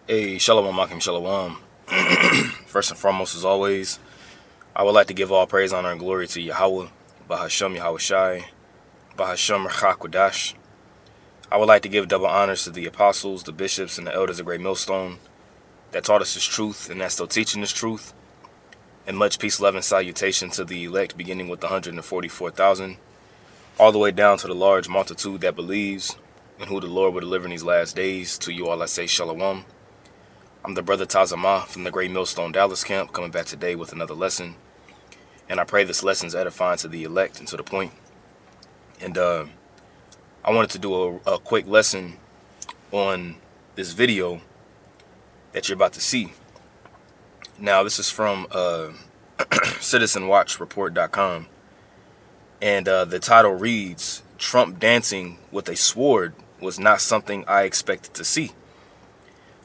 Hey, Shalom, Makim, Shalom. First and foremost, as always, I would like to give all praise, honor, and glory to Yahweh, Bahashem Yahweh Shai, Bahashem Rachakwadash. I would like to give double honors to the apostles, the bishops, and the elders of Great Millstone that taught us this truth and that's still teaching this truth. And much peace, love, and salutation to the elect, beginning with the 144,000, all the way down to the large multitude that believes and who the Lord will deliver in these last days. To you all I say Shalom. I'm the brother Tazamah from the Great Millstone Dallas camp, coming back today with another lesson. And I pray this lesson is edifying to the elect and to the point. And I wanted to do a quick lesson on this video that you're about to see. Now, this is from citizenwatchreport.com. And the title reads, "Trump dancing with a sword was not something I expected to see."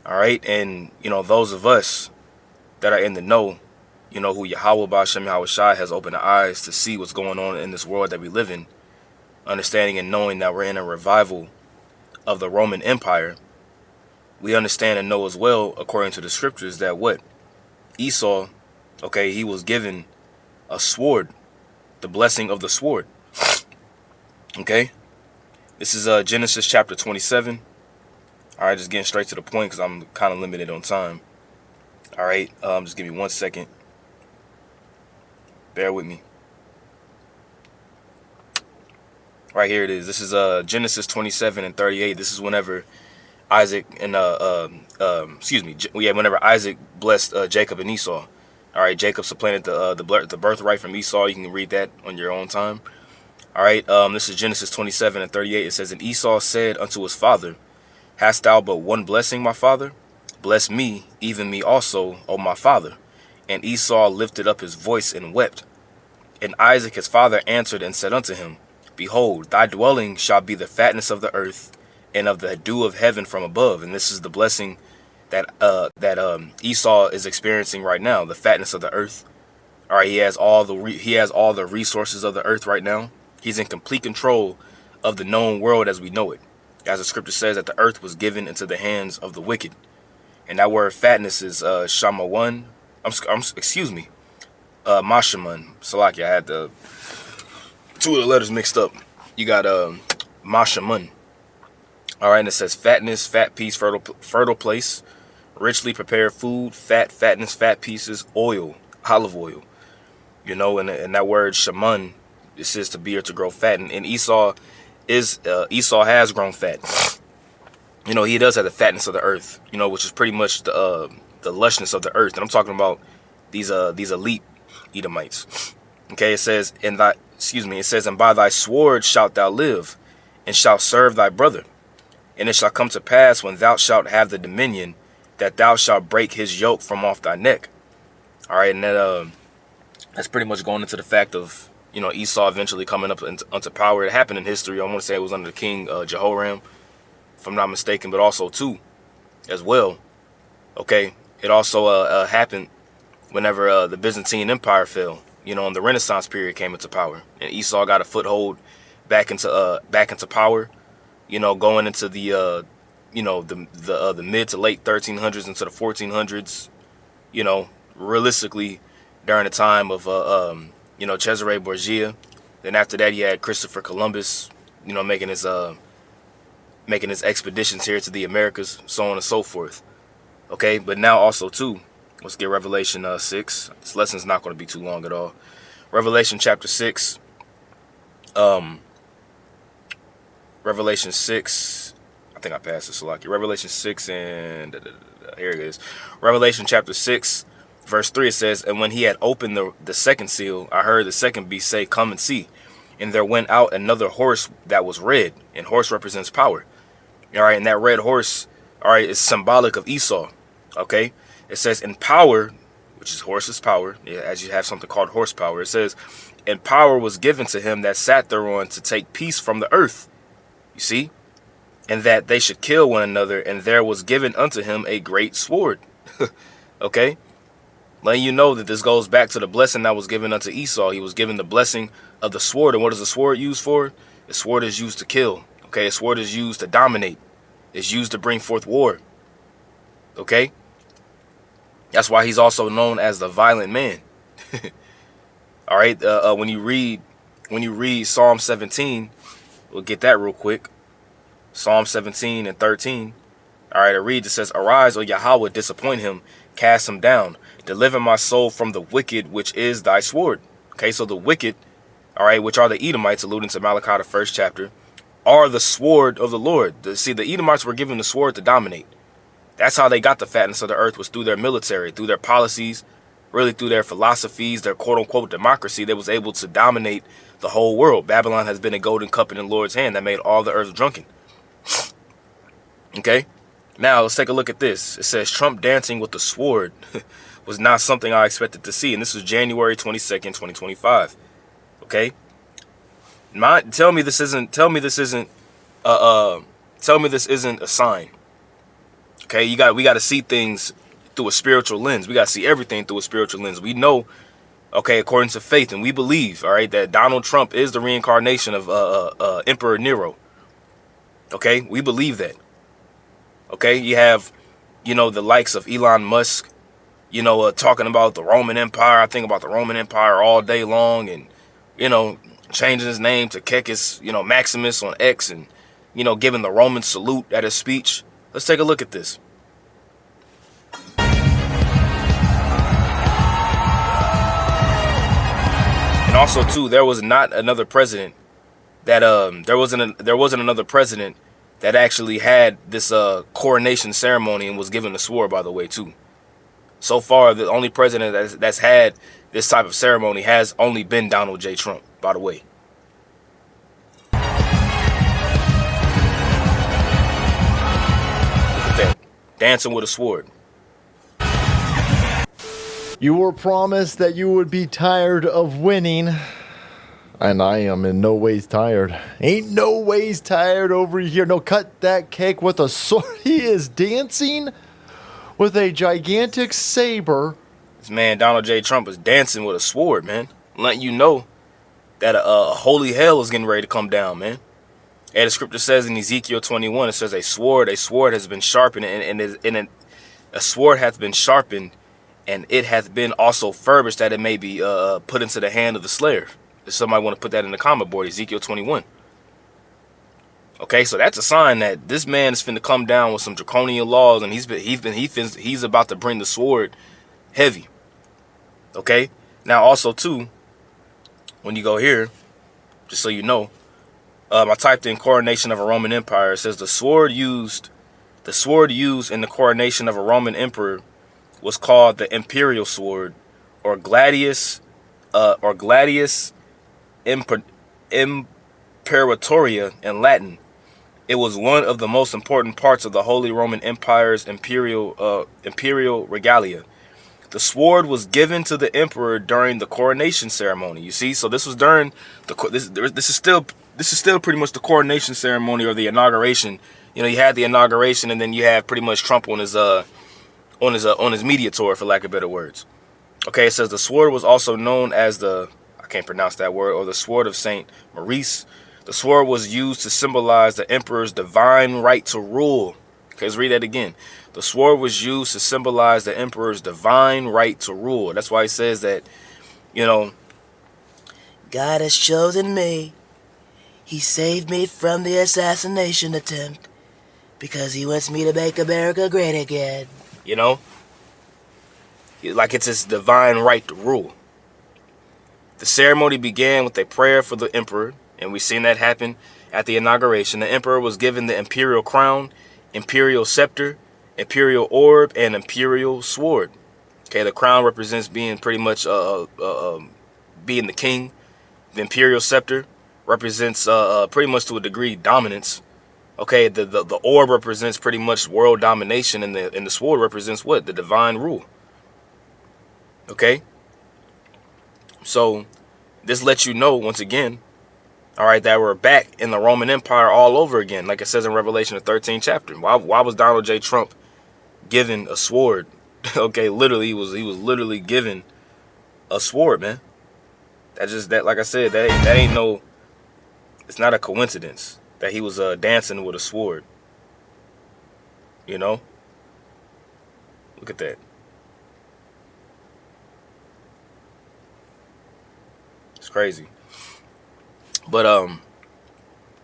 All right, and those of us that are in the know, who Yahweh Ba'Shem Yahweh Shai has opened the eyes to see what's going on in this world that we live in, understanding and knowing that we're in a revival of the Roman Empire. We understand and know as well, according to the scriptures, that what Esau, okay, he was given a sword, the blessing of the sword. Okay, this is Genesis chapter 27. All right, just getting straight to the point because I'm kind of limited on time. All right, just give me 1 second. Bear with me. Right here it is. This is Genesis 27 and 38. This is whenever Isaac and whenever Isaac blessed Jacob and Esau. All right, Jacob supplanted the birthright from Esau. You can read that on your own time. All right, this is Genesis 27 and 38. It says, "And Esau said unto his father, Hast thou but one blessing, my father? Bless me, even me also, O my father. And Esau lifted up his voice and wept. And Isaac his father answered and said unto him, Behold, thy dwelling shall be the fatness of the earth, and of the dew of heaven from above." And this is the blessing that Esau is experiencing right now, the fatness of the earth. All right, he has all the resources of the earth right now. He's in complete control of the known world as we know it. As the scripture says, that the earth was given into the hands of the wicked. And that word fatness is Shamawan. Excuse me. Mashaman. Salaki, I had the two of the letters mixed up. You got Mashaman. All right, and it says fatness, fat piece, fertile place, richly prepared food, fat, fatness, fat pieces, oil, olive oil. And that word shaman, it says to be or to grow fat. And Esau has grown fat. He does have the fatness of the earth, which is pretty much the lushness of the earth. And I'm talking about these elite Edomites. Okay, it says, "And by thy sword shalt thou live, and shalt serve thy brother. And it shall come to pass, when thou shalt have the dominion, that thou shalt break his yoke from off thy neck." All right, and that's pretty much going into the fact of Esau eventually coming up onto power. It happened in history. I want to say it was under King Jehoram, if I'm not mistaken, but also too, as well. Okay, it also happened whenever the Byzantine Empire fell. And the Renaissance period came into power, and Esau got a foothold back into power. Going into the the mid to late 1300s into the 1400s. Realistically, during the time of Cesare Borgia. Then after that, you had Christopher Columbus, making his expeditions here to the Americas, so on and so forth. Okay, but now also too, let's get Revelation 6. This lesson's not going to be too long at all. Revelation chapter 6. Revelation 6. I think I passed this, Salaki. Revelation 6 and here it is. Revelation chapter 6. Verse 3, it says, "And when he had opened the second seal, I heard the second beast say, Come and see. And there went out another horse that was red." And horse represents power. All right, and that red horse, all right, is symbolic of Esau. Okay, it says, "In power," which is horse's power, as you have something called horsepower. It says, "And power was given to him that sat thereon to take peace from the earth." You see? "And that they should kill one another, and there was given unto him a great sword." Okay? Letting you know that this goes back to the blessing that was given unto Esau. He was given the blessing of the sword. And what is the sword used for? The sword is used to kill. Okay, a sword is used to dominate. It's used to bring forth war. Okay, that's why he's also known as the violent man. All right, when you read Psalm 17, we'll get that real quick. Psalm 17 and 13. All right, it reads, it says, "Arise, O Yahweh, disappoint him, cast him down, deliver my soul from the wicked, which is thy sword." Okay, so the wicked, all right, which are the Edomites, alluding to Malachi, the first chapter, are the sword of the Lord. See, the Edomites were given the sword to dominate. That's how they got the fatness of the earth, was through their military, through their policies, really through their philosophies, their quote-unquote democracy. They was able to dominate the whole world. Babylon has been a golden cup in the Lord's hand that made all the earth drunken. Okay? Now, let's take a look at this. It says, Trump dancing with the sword was not something I expected to see. And this was January 22nd, 2025. Okay? Tell me this isn't a sign. Okay? We got to see things through a spiritual lens. We got to see everything through a spiritual lens. We know, okay, according to faith, and we believe, all right, that Donald Trump is the reincarnation of Emperor Nero. Okay? We believe that. Okay, you have, the likes of Elon Musk, talking about the Roman Empire. I think about the Roman Empire all day long, and, changing his name to Kekis, Maximus on X, and, giving the Roman salute at his speech. Let's take a look at this. And also, too, there was not another president that, there wasn't another president that actually had this coronation ceremony and was given the sword, by the way, too. So far, the only president that's had this type of ceremony has only been Donald J. Trump, by the way. Look at that. Dancing with a sword. You were promised that you would be tired of winning. And I am in no ways tired. Ain't no ways tired over here. No, cut that cake with a sword. He is dancing with a gigantic saber. This man, Donald J. Trump, is dancing with a sword, man. Letting you know that a holy hell is getting ready to come down, man. And the scripture says in Ezekiel 21, it says a sword has been sharpened, and a sword hath been sharpened, and it hath been also furbished, that it may be put into the hand of the slayer. If somebody want to put that in the comment board, Ezekiel 21. Okay, so that's a sign that this man is finna come down with some draconian laws, and he's about to bring the sword heavy. Okay, now also too, when you go here, just so you know, I typed in coronation of a Roman Empire. It says the sword used in the coronation of a Roman emperor was called the imperial sword, or gladius imperatoria in Latin. It was one of the most important parts of the Holy Roman Empire's imperial regalia. The sword was given to the emperor during the coronation ceremony. You see, so this was during this is still pretty much the coronation ceremony, or the inauguration. You had the inauguration, and then you have pretty much Trump on his media tour, for lack of better words. Okay, it says the sword was also known as I can't pronounce that word, or the sword of Saint Maurice. The sword was used to symbolize the emperor's divine right to rule. Okay, let's read that again. The sword was used to symbolize the emperor's divine right to rule. That's why he says that, God has chosen me. He saved me from the assassination attempt because he wants me to make America great again. Like it's his divine right to rule. The ceremony began with a prayer for the emperor, and we've seen that happen at the inauguration. The emperor was given the imperial crown, imperial scepter, imperial orb, and imperial sword. Okay, the crown represents being pretty much being the king. The imperial scepter represents pretty much to a degree dominance. Okay, the orb represents pretty much world domination, and the sword represents what? The divine rule. Okay, so this lets you know once again, all right, that we're back in the Roman Empire all over again, like it says in Revelation, the 13th chapter. Why was Donald J. Trump given a sword? Okay, literally, he was literally given a sword, man. Like I said, that ain't no. It's not a coincidence that he was dancing with a sword. Look at that. It's crazy. But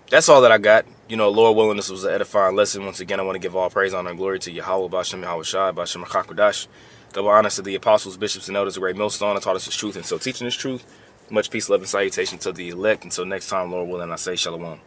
that's all that I got. You know, Lord willing, this was an edifying lesson. Once again, I want to give all praise, honor, and glory to Yahweh, Bashem, Yahweh Shai, Bashem, Hakudash. Double honors to the apostles, bishops, and elders, a great millstone that taught us his truth, and so teaching his truth. Much peace, love, and salutation to the elect. Until next time, Lord willing, I say shalom.